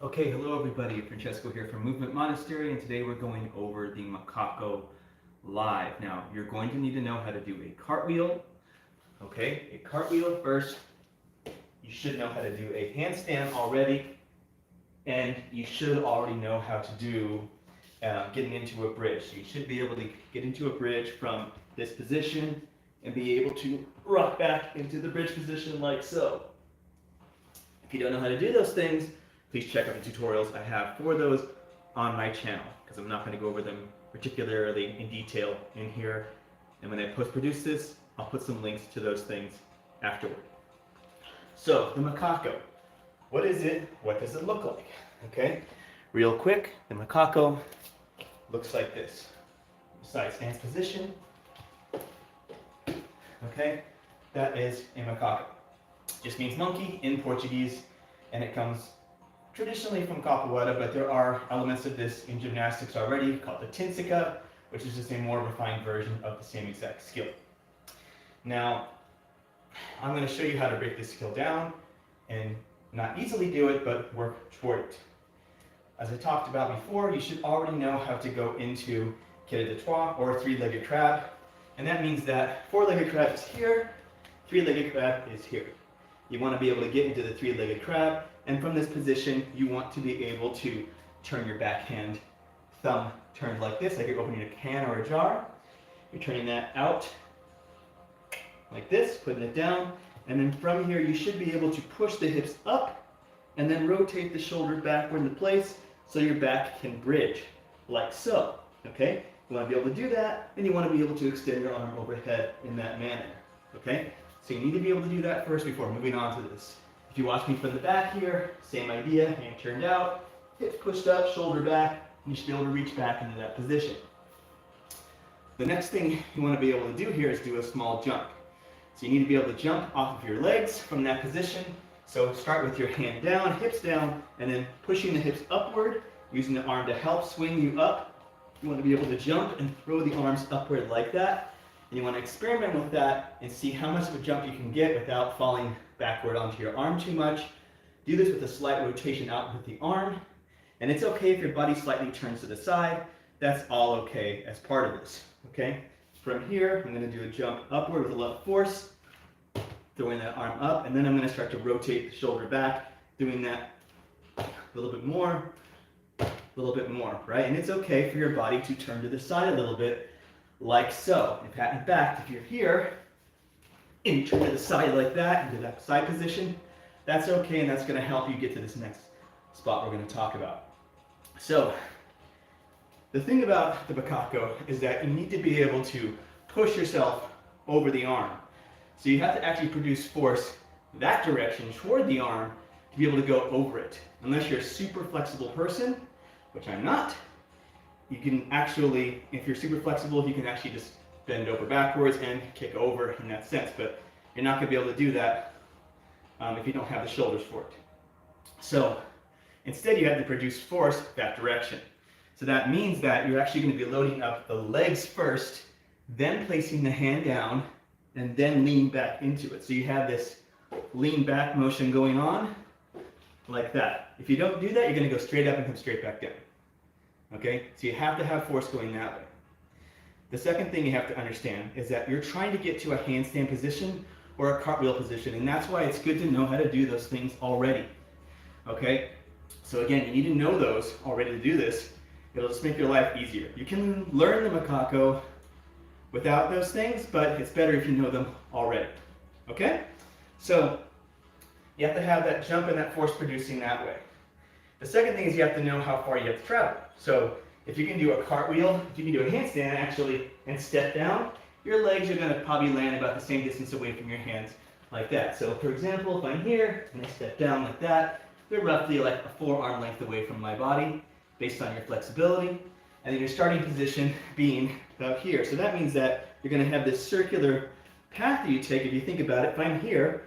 Okay, hello everybody, Francesco here from Movement Monastery, and today we're going over the Mocaco live. Now, you're going to need to know how to do a cartwheel. Okay, a cartwheel first. You should know how to do a handstand already, and you should already know how to do getting into a bridge. So you should be able to get into a bridge from this position and be able to rock back into the bridge position like so. If you don't know how to do those things, please check out the tutorials I have for those on my channel, because I'm not going to go over them particularly in detail in here. And when I post-produce this, I'll put some links to those things afterward. So, the Mocaco. What is it? What does it look like? Okay, real quick, the Mocaco looks like this. Side stance position. Okay, that is a Mocaco. Just means monkey in Portuguese, and it comes traditionally from Capoeira, but there are elements of this in gymnastics already called the physique, which is just a more refined version of the same exact skill. Now, I'm going to show you how to break this skill down and not easily do it, but work toward it. As I talked about before, you should already know how to go into quai de trois, or three-legged crab, and that means that four-legged crab is here, three-legged crab is here. You want to be able to get into the three-legged crab, and from this position, you want to be able to turn your backhand thumb turned like this, like you're opening a can or a jar. You're turning that out like this, putting it down, and then from here, you should be able to push the hips up and then rotate the shoulders backward into place so your back can bridge, like so, okay? You want to be able to do that, and you want to be able to extend your arm overhead in that manner, okay? So you need to be able to do that first before moving on to this. If you watch me from the back here, same idea, hand turned out, hips pushed up, shoulder back, and you should be able to reach back into that position. The next thing you want to be able to do here is do a small jump. So you need to be able to jump off of your legs from that position. So start with your hand down, hips down, and then pushing the hips upward, using the arm to help swing you up. You want to be able to jump and throw the arms upward like that. And you want to experiment with that and see how much of a jump you can get without falling backward onto your arm too much. Do this with a slight rotation out with the arm. And it's okay if your body slightly turns to the side. That's all okay as part of this. Okay? From here, I'm going to do a jump upward with a lot of force, throwing that arm up, and then I'm going to start to rotate the shoulder back, doing that a little bit more, right? And it's okay for your body to turn to the side a little bit, like so. In fact, if you're here, and you turn to the side like that, into that side position, that's okay, and that's going to help you get to this next spot we're going to talk about. So, the thing about the Mocaco is that you need to be able to push yourself over the arm. So you have to actually produce force that direction toward the arm to be able to go over it. Unless you're a super flexible person, which I'm not, you can actually, if you're super flexible, you can actually just bend over backwards and kick over in that sense, but you're not going to be able to do that if you don't have the shoulders for it. So instead you have to produce force that direction. So that means that you're actually going to be loading up the legs first, then placing the hand down, and then lean back into it. So you have this lean back motion going on like that. If you don't do that, you're going to go straight up and come straight back down. Okay? So you have to have force going that way. The second thing you have to understand is that you're trying to get to a handstand position or a cartwheel position, and that's why it's good to know how to do those things already. Okay? So again, you need to know those already to do this. It'll just make your life easier. You can learn the Mocaco without those things, but it's better if you know them already. Okay? So you have to have that jump and that force producing that way. The second thing is you have to know how far you have to travel. So if you can do a cartwheel, if you can do a handstand actually, and step down, your legs are going to probably land about the same distance away from your hands like that. So for example, if I'm here and I step down like that, they're roughly like a forearm length away from my body based on your flexibility. And then your starting position being about here. So that means that you're going to have this circular path that you take. If you think about it, if I'm here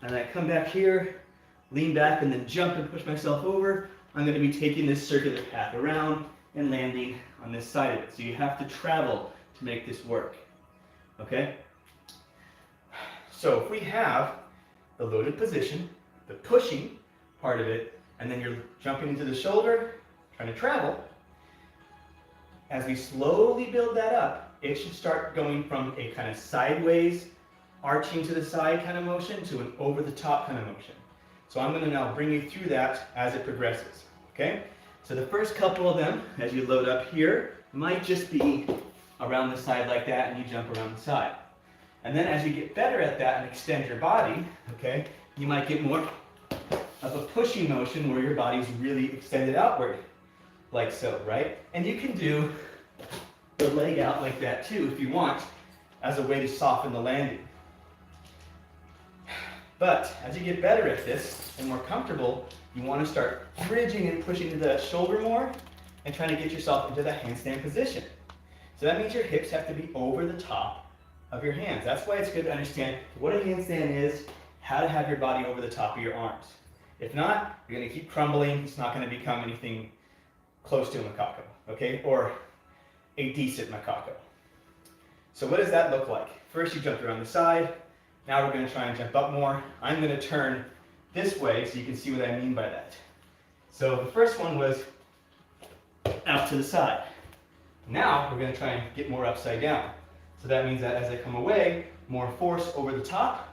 and I come back here, lean back and then jump and push myself over, I'm going to be taking this circular path around and landing on this side of it. So you have to travel to make this work. Okay? So if we have the loaded position, the pushing part of it, and then you're jumping into the shoulder, trying to travel. As we slowly build that up, it should start going from a kind of sideways, arching to the side kind of motion to an over the top kind of motion. So I'm going to now bring you through that as it progresses, okay? So the first couple of them, as you load up here, might just be around the side like that, and you jump around the side. And then as you get better at that and extend your body, okay, you might get more of a pushing motion where your body's really extended outward, like so, right? And you can do the leg out like that too if you want, as a way to soften the landing. But as you get better at this and more comfortable, you want to start bridging and pushing to the shoulder more and trying to get yourself into that handstand position. So that means your hips have to be over the top of your hands. That's why it's good to understand what a handstand is, how to have your body over the top of your arms. If not, you're going to keep crumbling. It's not going to become anything close to a Mocaco, okay? Or a decent Mocaco. So what does that look like? First you jumped around the side. Now we're going to try and jump up more. I'm going to turn this way so you can see what I mean by that. So the first one was out to the side. Now we're going to try and get more upside down. So that means that as I come away, more force over the top,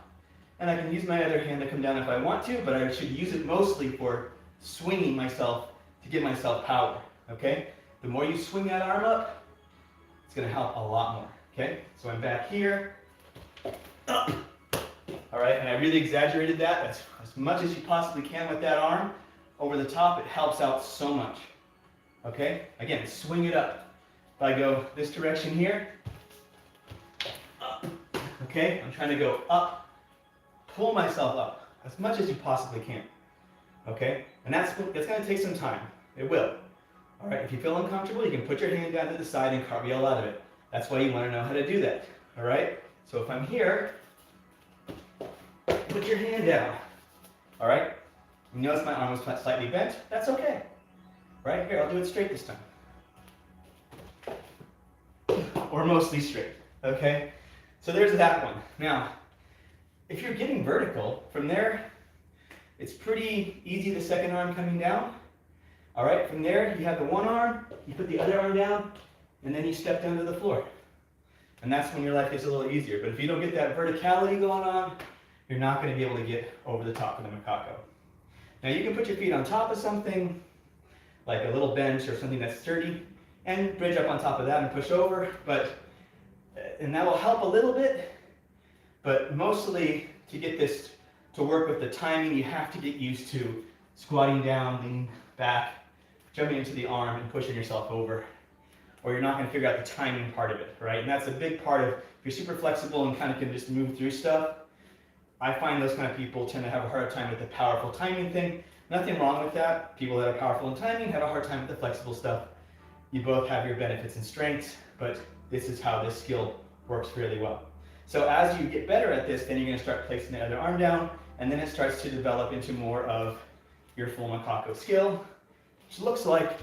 and I can use my other hand to come down if I want to, but I should use it mostly for swinging myself to give myself power, okay? The more you swing that arm up, it's going to help a lot more, okay? So I'm back here, up, all right? And I really exaggerated that. That's as much as you possibly can with that arm. Over the top, it helps out so much, okay? Again, swing it up. If I go this direction here, up, okay? I'm trying to go up, pull myself up as much as you possibly can, okay? And that's going to take some time. It will. All right, if you feel uncomfortable, you can put your hand down to the side and cartwheel out of it. That's why you want to know how to do that, all right? So if I'm here, put your hand down, all right? You notice my arm was slightly bent. That's okay, right? Here, I'll do it straight this time. Or mostly straight, okay? So there's that one. Now, if you're getting vertical, from there, it's pretty easy, the second arm coming down. All right, from there, you have the one arm, you put the other arm down, and then you step down to the floor. And that's when your life gets a little easier. But if you don't get that verticality going on, you're not going to be able to get over the top of the Mocaco. Now you can put your feet on top of something, like a little bench or something that's sturdy, and bridge up on top of that and push over, and that will help a little bit, but mostly to get this to work with the timing, you have to get used to squatting down, leaning back, jumping into the arm and pushing yourself over, or you're not going to figure out the timing part of it, right? And that's a big part of, if you're super flexible and kind of can just move through stuff, I find those kind of people tend to have a hard time with the powerful timing thing. Nothing wrong with that. People that are powerful in timing have a hard time with the flexible stuff. You both have your benefits and strengths, but this is how this skill works really well. So as you get better at this, then you're going to start placing the other arm down, and then it starts to develop into more of your full Mocaco skill, which looks like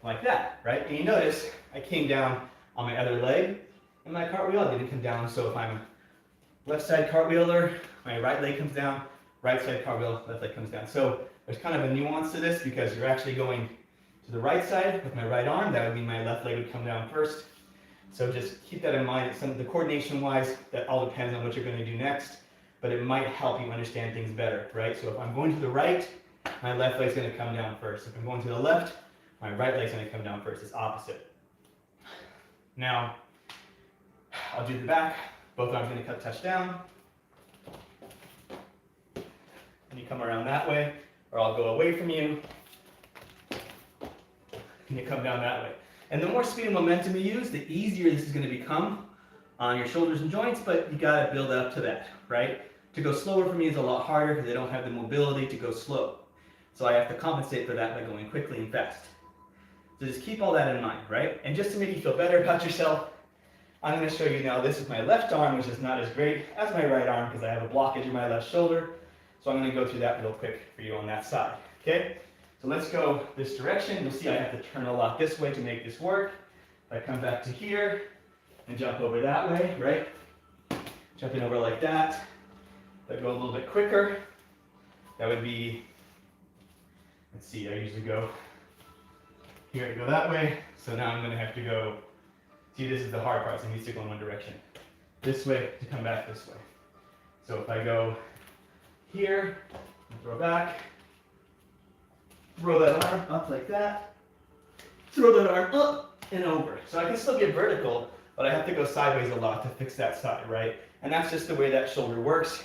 that, right? And you notice I came down on my other leg, and my cartwheel didn't come down. So if I'm a left side cartwheeler, my right leg comes down, right side cartwheel, left leg comes down. So there's kind of a nuance to this because you're actually going to the right side with my right arm. That would mean my left leg would come down first. So just keep that in mind. The coordination wise, that all depends on what you're going to do next, but it might help you understand things better, right? So if I'm going to the right, my left leg's going to come down first. If I'm going to the left, my right leg's going to come down first. It's opposite. Now, I'll do the back. Both arms are going to touch down. And you come around that way, or I'll go away from you. And you come down that way. And the more speed and momentum you use, the easier this is going to become on your shoulders and joints, but you got to build up to that, right? To go slower for me is a lot harder because I don't have the mobility to go slow. So I have to compensate for that by going quickly and fast. So just keep all that in mind, right? And just to make you feel better about yourself, I'm going to show you now, this is my left arm, which is not as great as my right arm because I have a blockage in my left shoulder. So I'm going to go through that real quick for you on that side, okay? So let's go this direction. You'll see I have to turn a lot this way to make this work. If I come back to here and jump over that way, right? Jumping over like that. If I go a little bit quicker, That would be, let's see, I usually go here to go that way. So now I'm going to have to go, see, this is the hard part, so I need to go in one direction. This way to come back this way. So if I go here, throw back, throw that arm up like that, throw that arm up and over. So I can still get vertical, but I have to go sideways a lot to fix that side, right? And that's just the way that shoulder works,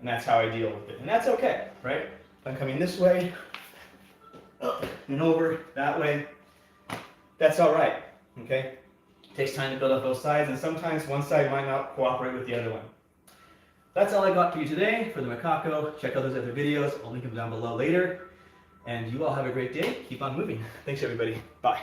and that's how I deal with it. And that's okay, right? If I'm coming this way, up and over, that way, that's all right, okay? It takes time to build up both sides, and sometimes one side might not cooperate with the other one. That's all I got for you today for the Mocaco. Check out those other videos. I'll link them down below later. And you all have a great day. Keep on moving. Thanks, everybody. Bye.